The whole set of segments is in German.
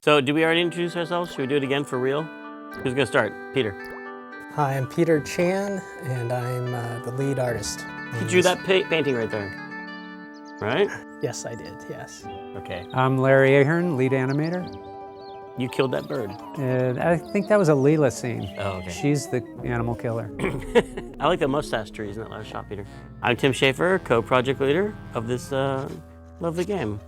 So, did we already introduce ourselves? Should we do it again for real? Who's gonna start? Peter. Hi, I'm Peter Chan, and I'm the lead artist. You drew that painting right there, right? Yes, I did, yes. Okay. I'm Larry Ahern, lead animator. You killed that bird. I think that was a Leela scene. Oh, okay. She's the animal killer. I like the mustache trees in that last shot, Peter. I'm Tim Schafer, co-project leader of this lovely game.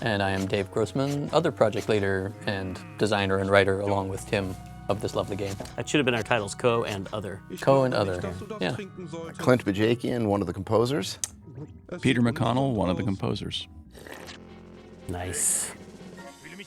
And I am Dave Grossman, other project leader and designer and writer along with Tim of this lovely game. That should have been our titles, co and other. Co and other, yeah. Clint Bajakian, one of the composers. Peter McConnell, one of the composers. Nice.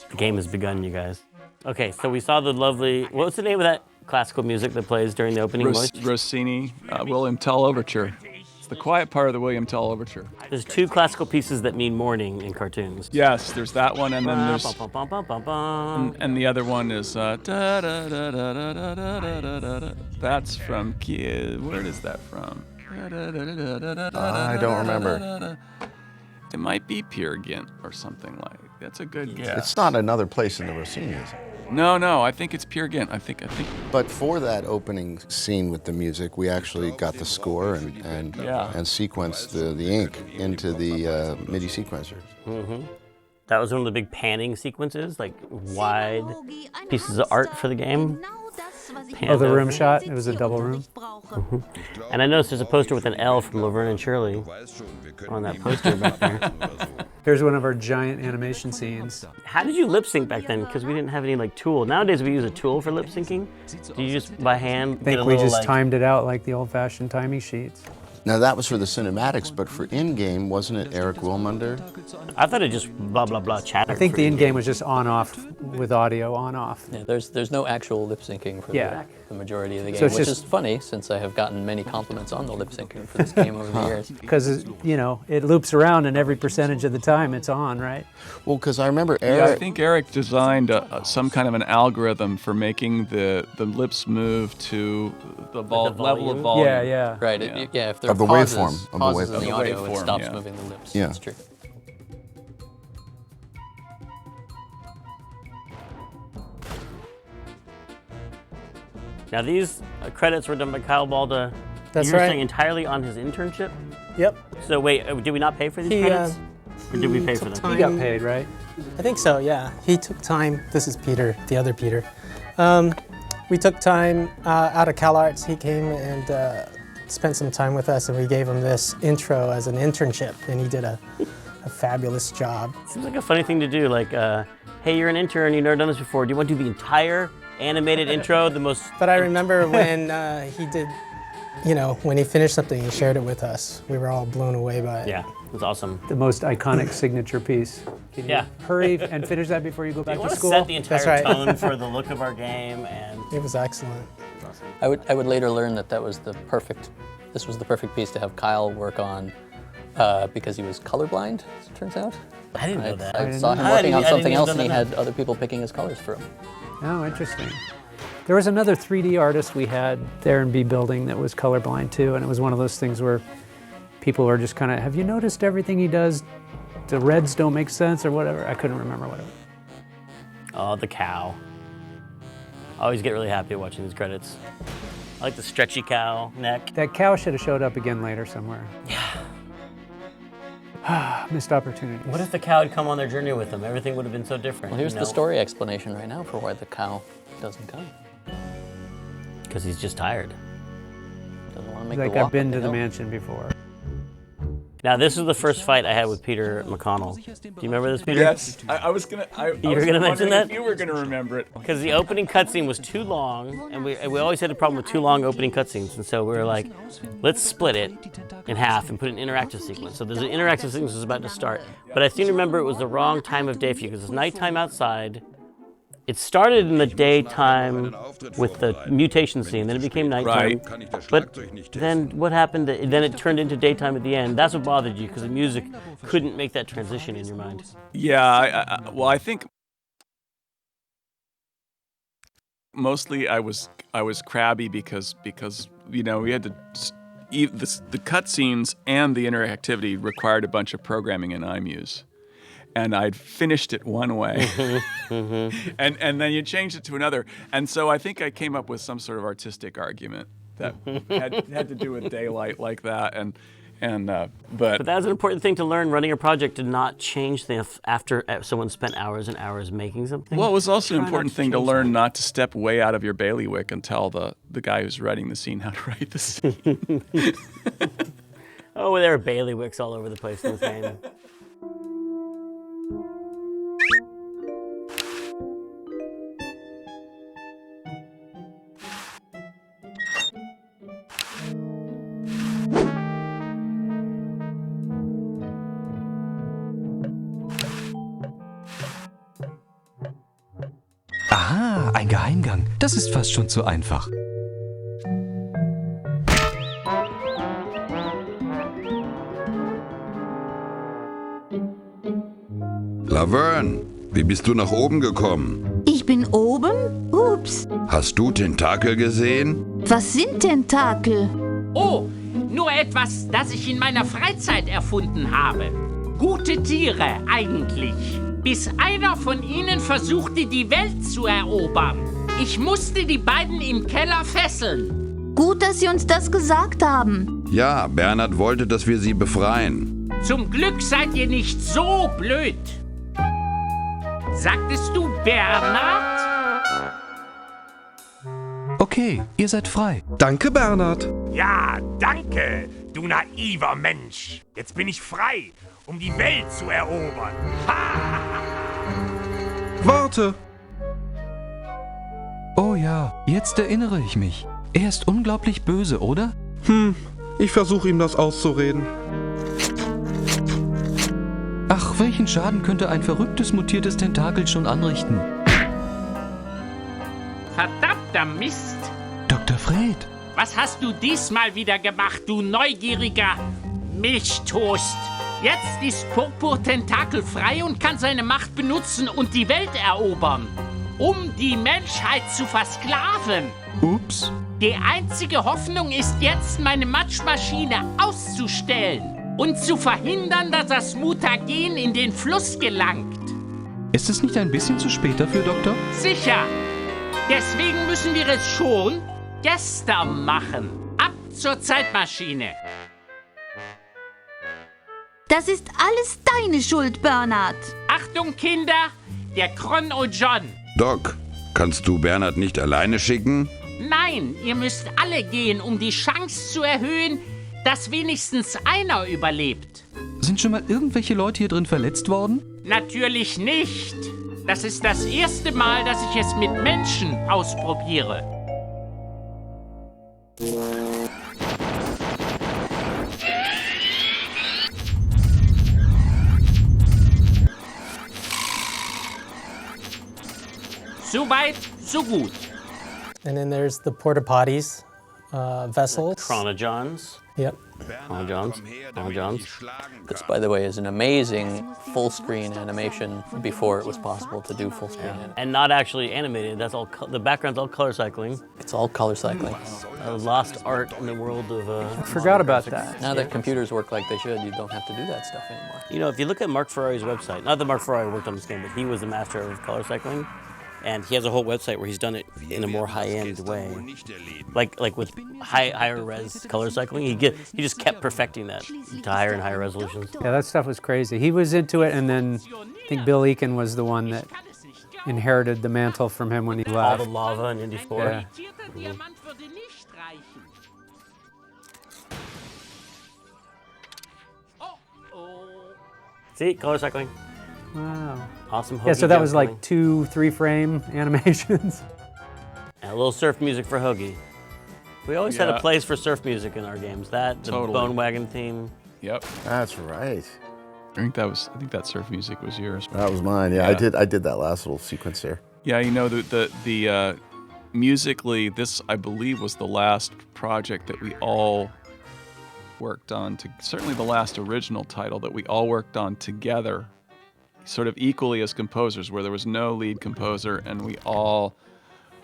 The game has begun, you guys. Okay, so we saw the lovely, what's the name of that classical music that plays during the opening voice? Rossini, William Tell Overture. It's the quiet part of the William Tell Overture. There's two classical pieces that mean morning in cartoons. Yes, there's that one, and then there's... Bum, bum, bum, bum, bum. And the other one is... That's from... Where is that from? I don't remember. It might be Peer Gynt or something like. That's a good guess. It's not another place in the Rossini, is it? No, I think it's Peer Gynt. I think. But for that opening scene with the music, we actually got the score and sequenced the ink into the MIDI sequencer. Mm-hmm. That was one of the big panning sequences, like wide pieces of art for the game. Oh, the room shot? It was a double room? Mm-hmm. And I noticed there's a poster with an L from Laverne and Shirley on that poster back there. Here's one of our giant animation scenes. How did you lip sync back then? Because we didn't have any like tool. Nowadays we use a tool for lip syncing. Do you just by hand? I think we just timed it out like the old-fashioned timing sheets. Now that was for the cinematics, but for in-game, wasn't it Eric Wilmunder? I thought it just blah blah blah chatter. I think the in-game was just on-off with audio on-off. Yeah, there's no actual lip syncing for the majority of the game, so which is funny since I have gotten many compliments on the lip syncing for this game over the years. Because, you know, it loops around and every percentage of the time it's on, right? Well, because I remember Eric... Yeah, I think Eric designed some kind of an algorithm for making the lips move to the level of volume. Yeah. Right, if there Of the pauses, waveform. pauses in the audio, waveform, it stops yeah. moving the lips. Yeah. That's true. Now these credits were done by Kyle Balda. That's you were right. saying entirely on his internship? Yep. So wait, did we not pay for these credits? Or did we pay for them? You got paid, right? I think so, yeah. He took time. This is Peter, the other Peter. We took time out of CalArts. He came and spent some time with us, and we gave him this intro as an internship, and he did a fabulous job. Seems like a funny thing to do, like, hey, you're an intern, you've never done this before. Do you want to do the entire animated intro, the most... But I remember when he did, you know, when he finished something, he shared it with us. We were all blown away by it. Yeah, it was awesome. The most iconic signature piece. Can you hurry and finish that before you go back You want to to school? set the entire That's right. tone for the look of our game, and... It was excellent. I would later learn that was the perfect piece to have Kyle work on because he was colorblind, as it turns out. I didn't know that. I saw him working on something else and he had other people picking his colors for him. Oh, interesting. There was another 3D artist we had there in B Building that was colorblind too, and it was one of those things where people were just kind of, have you noticed everything he does? The reds don't make sense or whatever. I couldn't remember what it was. Oh, the cow. I always get really happy watching these credits. I like the stretchy cow neck. That cow should have showed up again later somewhere. Yeah. Missed opportunities. What if the cow had come on their journey with them? Everything would have been so different. Well, here's the story explanation right now for why the cow doesn't come. Because he's just tired. Doesn't want to make Like the walk I've been up to the hill. mansion before. Now, this is the first fight I had with Peter McConnell. Do you remember this, Peter? Yes, I was gonna. You were gonna mention that? If you were gonna remember it. Because the opening cutscene was too long, and we always had a problem with too long opening cutscenes, and so we were like, let's split it in half and put an interactive sequence. So there's an interactive sequence that's about to start, but I seem to remember it was the wrong time of day for you, because it's nighttime outside. It started in the daytime with the mutation scene, then it became nighttime. Right. But then what happened? Then it turned into daytime at the end. That's what bothered you, because the music couldn't make that transition in your mind. Yeah, well, I think mostly I was crabby because you know we had to the cutscenes and the interactivity required a bunch of programming in IMUs. and I'd finished it one way, and then you changed it to another. And so I think I came up with some sort of artistic argument that had to do with daylight like that. But that's an important thing to learn running a project, to not change things after someone spent hours and hours making something. Well, it was also an important thing to learn not to step way out of your bailiwick and tell the guy who's writing the scene how to write the scene. Oh, there are bailiwicks all over the place in this game. Aha, ein Geheimgang. Das ist fast schon zu einfach. Laverne, wie bist du nach oben gekommen? Ich bin oben? Ups. Hast du Tentakel gesehen? Was sind Tentakel? Oh, nur etwas, das ich in meiner Freizeit erfunden habe. Gute Tiere eigentlich. Bis einer von ihnen versuchte, die Welt zu erobern. Ich musste die beiden im Keller fesseln. Gut, dass Sie uns das gesagt haben. Ja, Bernhard wollte, dass wir sie befreien. Zum Glück seid ihr nicht so blöd. Sagtest du Bernhard? Okay, ihr seid frei. Danke, Bernhard. Ja, danke, du naiver Mensch. Jetzt bin ich frei, um die Welt zu erobern. Warte. Oh ja, jetzt erinnere ich mich. Er ist unglaublich böse, oder? Ich versuche ihm das auszureden. Ach, welchen Schaden könnte ein verrücktes, mutiertes Tentakel schon anrichten? Verdammter Mist. Dr. Fred. Was hast du diesmal wieder gemacht, du neugieriger Milchtoast? Jetzt ist Purpur Tentakel frei und kann seine Macht benutzen und die Welt erobern, um die Menschheit zu versklaven. Ups. Die einzige Hoffnung ist jetzt, meine Matschmaschine auszustellen und zu verhindern, dass das Mutagen in den Fluss gelangt. Ist es nicht ein bisschen zu spät dafür, Doktor? Sicher. Deswegen müssen wir es schon gestern machen. Ab zur Zeitmaschine. Das ist alles deine Schuld, Bernhard. Achtung, Kinder, der Chrono John. Doc, kannst du Bernhard nicht alleine schicken? Nein, ihr müsst alle gehen, um die Chance zu erhöhen, dass wenigstens einer überlebt. Sind schon mal irgendwelche Leute hier drin verletzt worden? Natürlich nicht. Das ist das erste Mal, dass ich es mit Menschen ausprobiere. So weit, so gut. And then there's the porta potties, vessels. Chronojohns. Yep. Chronojohns. This, by the way, is an amazing full-screen animation before it was possible to do full-screen animation. And not actually animated. That's all. The background's all color cycling. It's all color cycling. Lost art in the world of. Forgot about that. Now that computers work like they should, you don't have to do that stuff anymore. You know, if you look at Mark Ferrari's website, not that Mark Ferrari worked on this game, but he was the master of color cycling. And he has a whole website where he's done it in a more high-end way, like with higher res color cycling. He just kept perfecting that to higher and higher resolutions. Yeah, that stuff was crazy. He was into it, and then I think Bill Eakin was the one that inherited the mantle from him when he left. All the lava in Indy 4. Yeah. See, color cycling. Wow. Awesome. Yeah, so that was like 2-3 frame animations. And a little surf music for Hoagie. We always had a place for surf music in our games. The Bone Wagon theme. Yep. That's right. I think that surf music was yours. That was mine. Yeah, I did that last little sequence there. Yeah, you know, the musically, this I believe was the last project that we all worked on. Certainly the last original title that we all worked on together, sort of equally as composers, where there was no lead composer and we all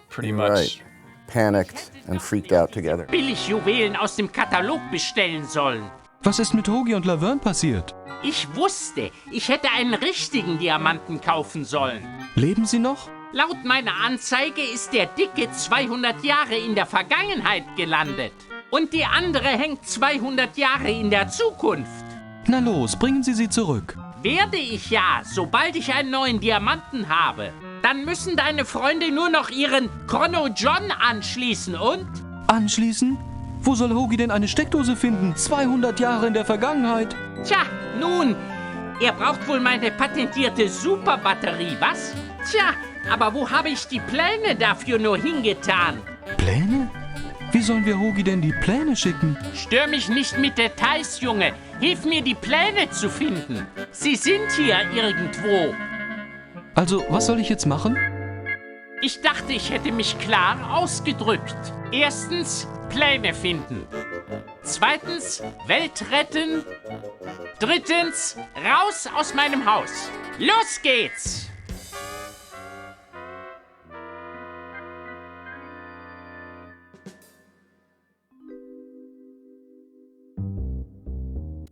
pretty much panicked and freaked out together. Billigjuwelen aus dem Katalog bestellen sollen. Was ist mit Hoagie und Laverne passiert? Ich wusste, ich hätte einen richtigen Diamanten kaufen sollen. Leben sie noch? Laut meiner Anzeige ist der Dicke 200 Jahre in der Vergangenheit gelandet. Und die andere hängt 200 Jahre in der Zukunft. Na los, bringen Sie sie zurück. Werde ich ja, sobald ich einen neuen Diamanten habe. Dann müssen deine Freunde nur noch ihren Chrono John anschließen und? Anschließen? Wo soll Hoagie denn eine Steckdose finden? 200 Jahre in der Vergangenheit. Tja, nun, er braucht wohl meine patentierte Superbatterie, was? Tja, aber wo habe ich die Pläne dafür nur hingetan? Pläne? Wie sollen wir Hoagie denn die Pläne schicken? Stör mich nicht mit Details, Junge. Hilf mir, die Pläne zu finden. Sie sind hier irgendwo. Also, was soll ich jetzt machen? Ich dachte, ich hätte mich klar ausgedrückt. Erstens, Pläne finden. Zweitens, Welt retten. Drittens, raus aus meinem Haus. Los geht's!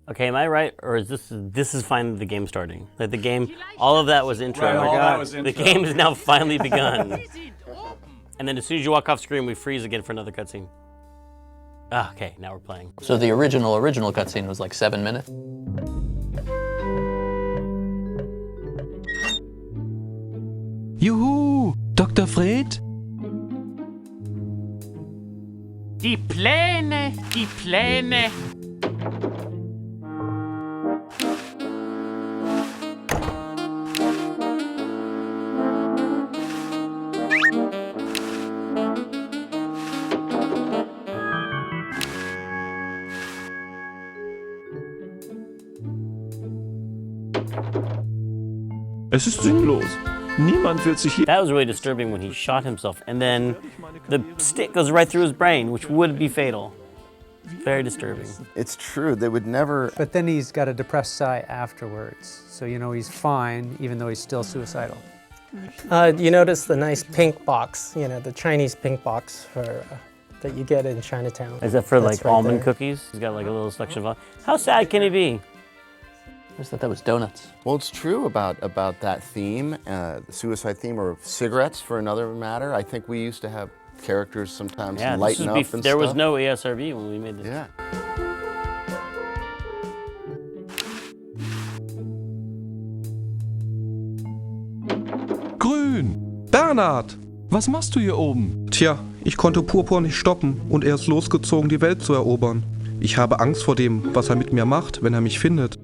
Okay, am I right, or is this is finally the game starting? Like the game, all of that was intro. Right, all that was intro. The game has now finally begun. And then as soon as you walk off screen, we freeze again for another cutscene. Ah, okay, now we're playing. So the original cutscene was like 7 minutes? Juhu! Dr. Fred? Die Pläne, die Pläne. Es ist sinnlos. Niemand wird sich hier... That was really disturbing when he shot himself, and then the stick goes right through his brain, which would be fatal. Very disturbing. It's true, they would never... But then he's got a depressed sigh afterwards. So, you know, he's fine, even though he's still suicidal. You notice the nice pink box, you know, the Chinese pink box for, that you get in Chinatown. Is that for That's like right almond there. cookies? He's got like a little selection of... How sad can he be? I just thought that was donuts. Well, it's true about that theme, the suicide theme, or cigarettes for another matter. I think we used to have characters sometimes lighten up and stuff. There was no ESRB when we made this. Yeah. Grün! Bernhard! Was machst du hier oben? Tja, ich konnte Purpur nicht stoppen und er ist losgezogen, die Welt zu erobern. Ich habe Angst vor dem, was er mit mir macht, wenn er mich findet.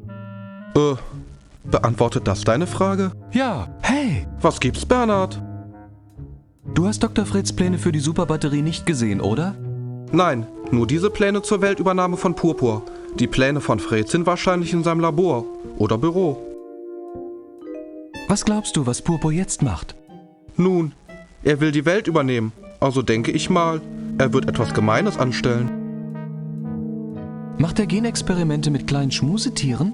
Beantwortet das deine Frage? Ja, hey! Was gibt's, Bernhard? Du hast Dr. Freds Pläne für die Superbatterie nicht gesehen, oder? Nein, nur diese Pläne zur Weltübernahme von Purpur. Die Pläne von Fred sind wahrscheinlich in seinem Labor oder Büro. Was glaubst du, was Purpur jetzt macht? Nun, er will die Welt übernehmen. Also denke ich mal, er wird etwas Gemeines anstellen. Macht er Genexperimente mit kleinen Schmusetieren?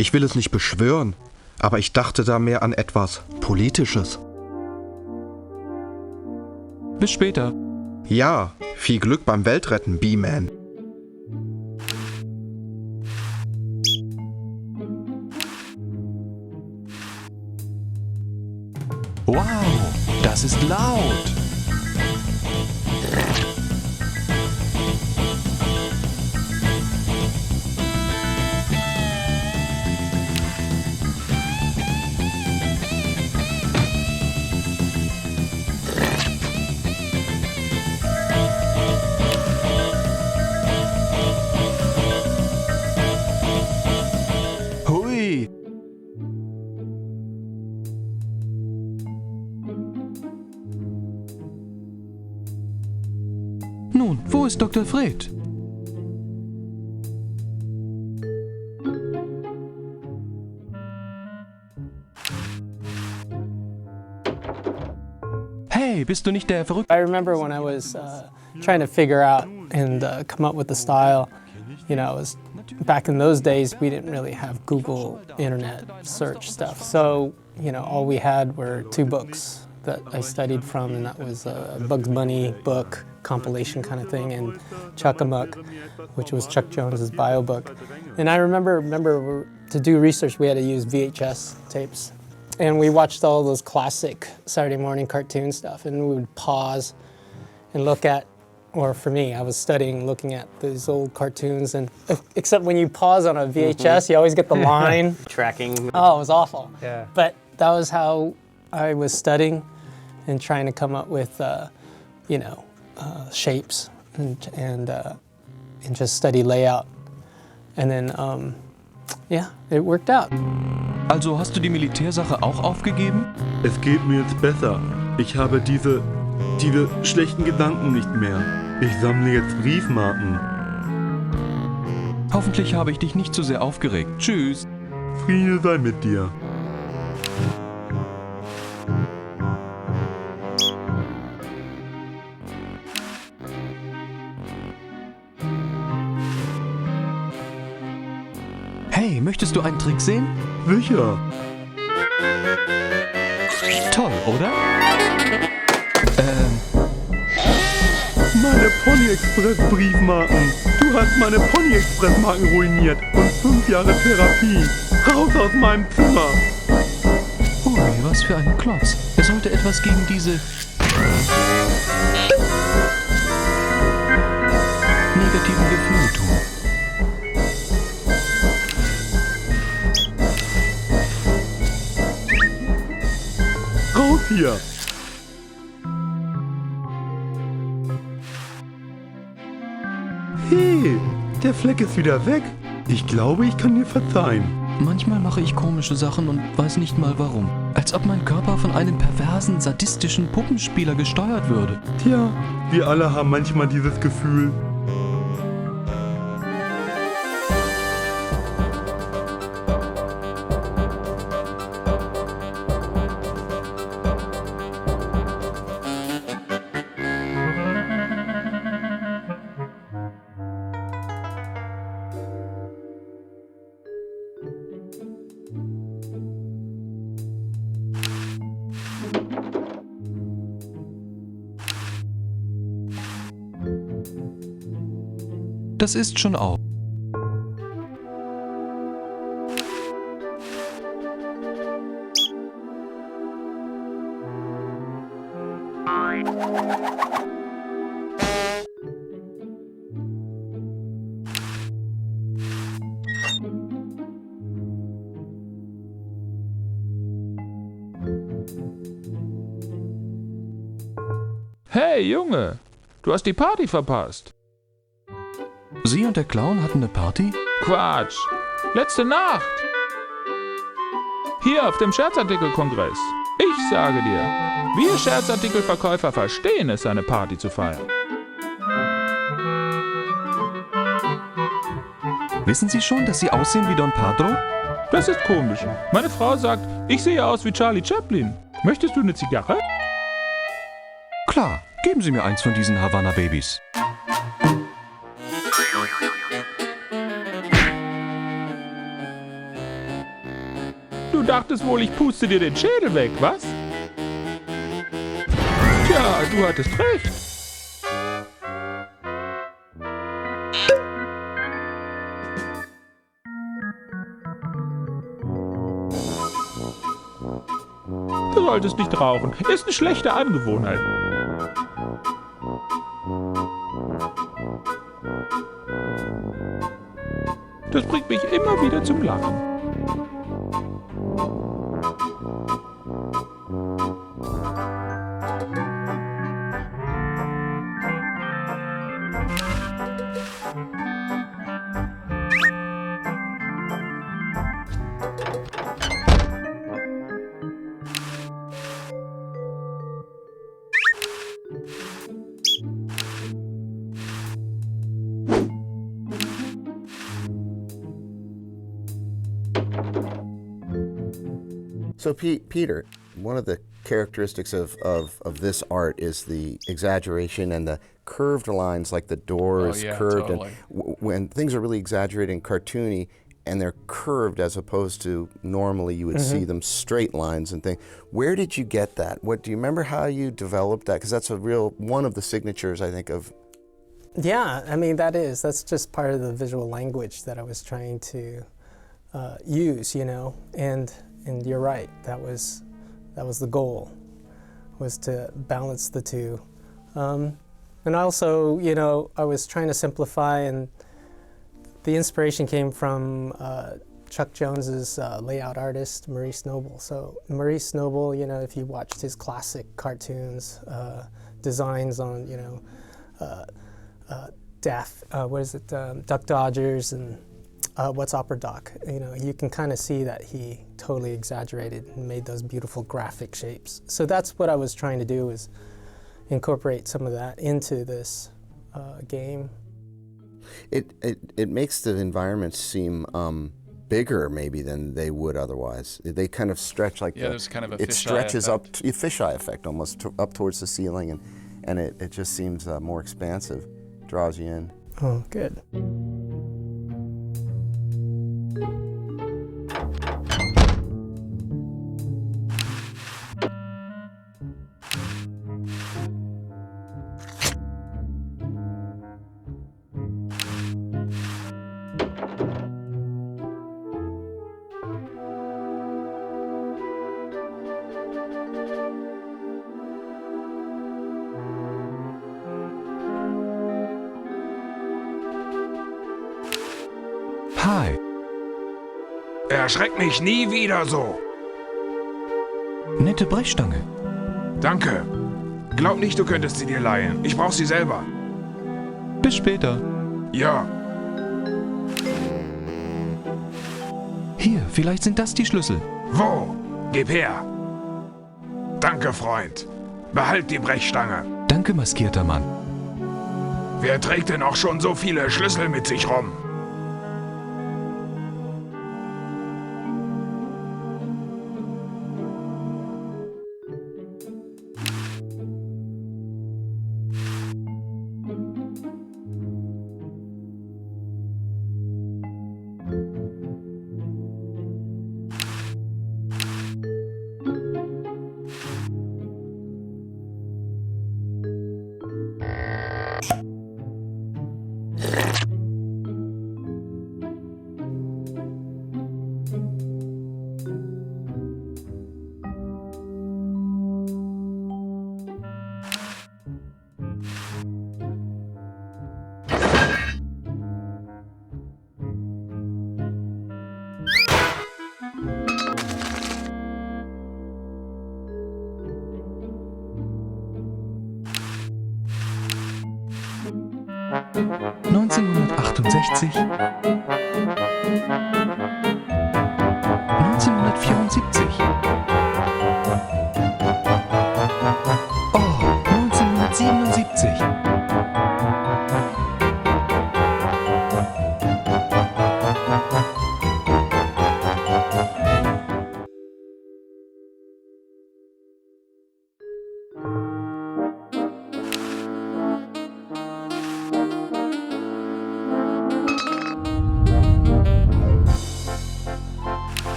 Ich will es nicht beschwören, aber ich dachte da mehr an etwas Politisches. Bis später. Ja, viel Glück beim Weltretten, B-Man. Wow, das ist laut. Hui. Nun, wo ist Dr. Fred? Hey, bist du nicht der Verrückte? I remember when I was trying to figure out and come up with the style, you know, it was back in those days we didn't really have Google internet search stuff. So, you know, all we had were 2 books that I studied from, and that was a Bugs Bunny book compilation kind of thing, and Chuck-a-Muck, which was Chuck Jones's bio book. And I remember to do research, we had to use VHS tapes. And we watched all those classic Saturday morning cartoon stuff, and we would pause and look at, or for me, I was studying, looking at these old cartoons, and except when you pause on a VHS, you always get the line. Tracking. Oh, it was awful. Yeah. But that was how I was studying and trying to come up with, shapes and just study layout. And then, it worked out. Also hast du die Militärsache auch aufgegeben? Es geht mir jetzt besser. Ich habe diese schlechten Gedanken nicht mehr. Ich sammle jetzt Briefmarken. Hoffentlich habe ich dich nicht zu sehr aufgeregt. Tschüss. Friede sei mit dir. Hey, möchtest du einen Trick sehen? Sicher. Toll, oder? Meine Pony Express Briefmarken. Du hast meine Pony Express Marken ruiniert und 5 Jahre Therapie. Raus aus meinem Zimmer. Ui, was für ein Klotz. Er sollte etwas gegen diese negativen Gefühle tun. Raus hier. Hey, der Fleck ist wieder weg. Ich glaube, ich kann dir verzeihen. Manchmal mache ich komische Sachen und weiß nicht mal warum. Als ob mein Körper von einem perversen, sadistischen Puppenspieler gesteuert würde. Tja, wir alle haben manchmal dieses Gefühl. Das ist schon auch. Hey Junge, du hast die Party verpasst. Sie und der Clown hatten eine Party? Quatsch, letzte Nacht. Hier auf dem Scherzartikelkongress. Ich sage dir, wir Scherzartikelverkäufer verstehen es, eine Party zu feiern. Wissen Sie schon, dass Sie aussehen wie Don Pedro? Das ist komisch. Meine Frau sagt, ich sehe aus wie Charlie Chaplin. Möchtest du eine Zigarre? Klar, geben Sie mir eins von diesen Havanna-Babys. Du dachtest wohl, ich puste dir den Schädel weg, was? Tja, du hattest recht. Du solltest nicht rauchen. Ist eine schlechte Angewohnheit. Das bringt mich immer wieder zum Lachen. So Peter, one of the characteristics of this art is the exaggeration and the curved lines, like the door is curved. Totally. And when things are really exaggerated and cartoony, and they're curved as opposed to normally you would see them straight lines and things. Where did you get that? Do you remember how you developed that? Because that's one of the signatures, I think, of. Yeah, I mean, that's just part of the visual language that I was trying to use, you know, and you're right, that was the goal, was to balance the two. And also, you know, I was trying to simplify, and the inspiration came from Chuck Jones's layout artist, Maurice Noble. So Maurice Noble, you know, if you watched his classic cartoons, designs on, you know, Duck Dodgers and What's Opera Doc, you know, you can kind of see that he totally exaggerated and made those beautiful graphic shapes. So that's what I was trying to do, is incorporate some of that into this game. It makes the environments seem bigger maybe than they would otherwise. They kind of stretch like there's kind of a it fisheye stretches effect. up, fisheye effect almost up towards the ceiling, and it just seems more expansive, draws you in. Oh, good. Hi. Erschreck mich nie wieder so. Nette Brechstange. Danke. Glaub nicht, du könntest sie dir leihen. Ich brauch sie selber. Bis später. Ja. Hier, vielleicht sind das die Schlüssel. Wo? Gib her. Danke, Freund. Behalt die Brechstange. Danke, maskierter Mann. Wer trägt denn auch schon so viele Schlüssel mit sich rum?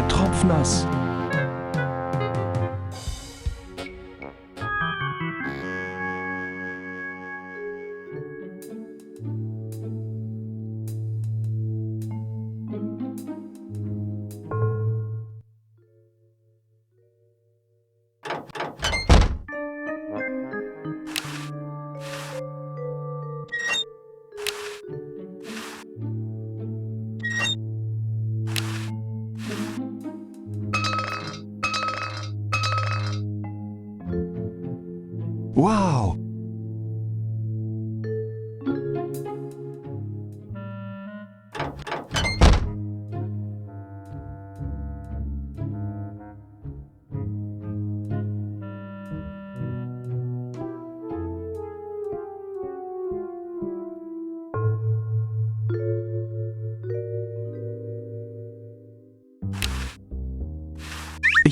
Tropfnass. Wow!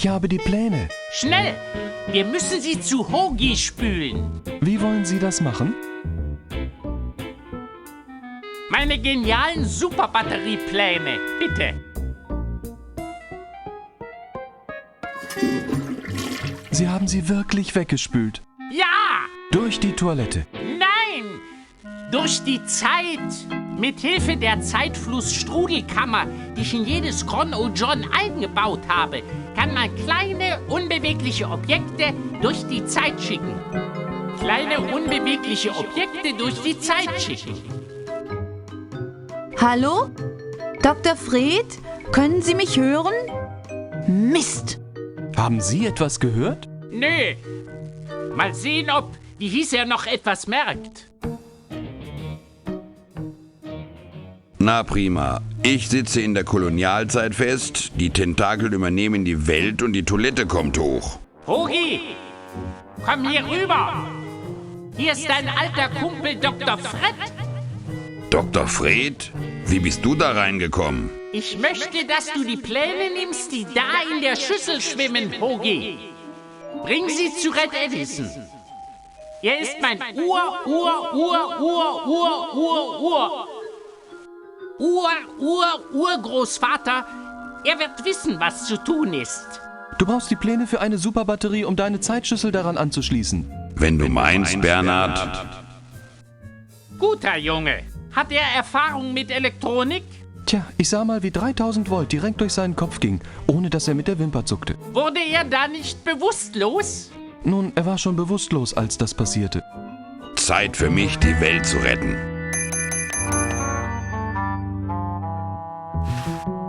Ich habe die Pläne. Schnell! Wir müssen sie zu Hogi spülen. Wie wollen Sie das machen? Meine genialen Superbatteriepläne, bitte. Sie haben sie wirklich weggespült. Ja! Durch die Toilette. Nein! Durch die Zeit. Mit Hilfe der Zeitfluss-Strudelkammer, die ich in jedes Cron O'John eingebaut habe, kann man kleine, unbewegliche Objekte durch die Zeit schicken. Kleine, unbewegliche Objekte durch die Zeit schicken. Hallo? Dr. Fred? Können Sie mich hören? Mist! Haben Sie etwas gehört? Nö. Mal sehen, ob, wie hieß er, noch etwas merkt. Na prima. Ich sitze in der Kolonialzeit fest, die Tentakel übernehmen die Welt und die Toilette kommt hoch. Hogi, komm hier rüber. Hier ist dein alter Kumpel Dr. Fred. Dr. Fred? Wie bist du da reingekommen? Ich möchte, dass du die Pläne nimmst, die da in der Schüssel schwimmen, Hogi. Bring sie zu Red Edison. Er ist mein Urgroßvater. Er wird wissen, was zu tun ist. Du brauchst die Pläne für eine Superbatterie, um deine Zeitschüssel daran anzuschließen. Wenn du meinst, Bernhard. Guter Junge. Hat er Erfahrung mit Elektronik? Tja, ich sah mal, wie 3000 Volt direkt durch seinen Kopf ging, ohne dass er mit der Wimper zuckte. Wurde er da nicht bewusstlos? Nun, er war schon bewusstlos, als das passierte. Zeit für mich, die Welt zu retten.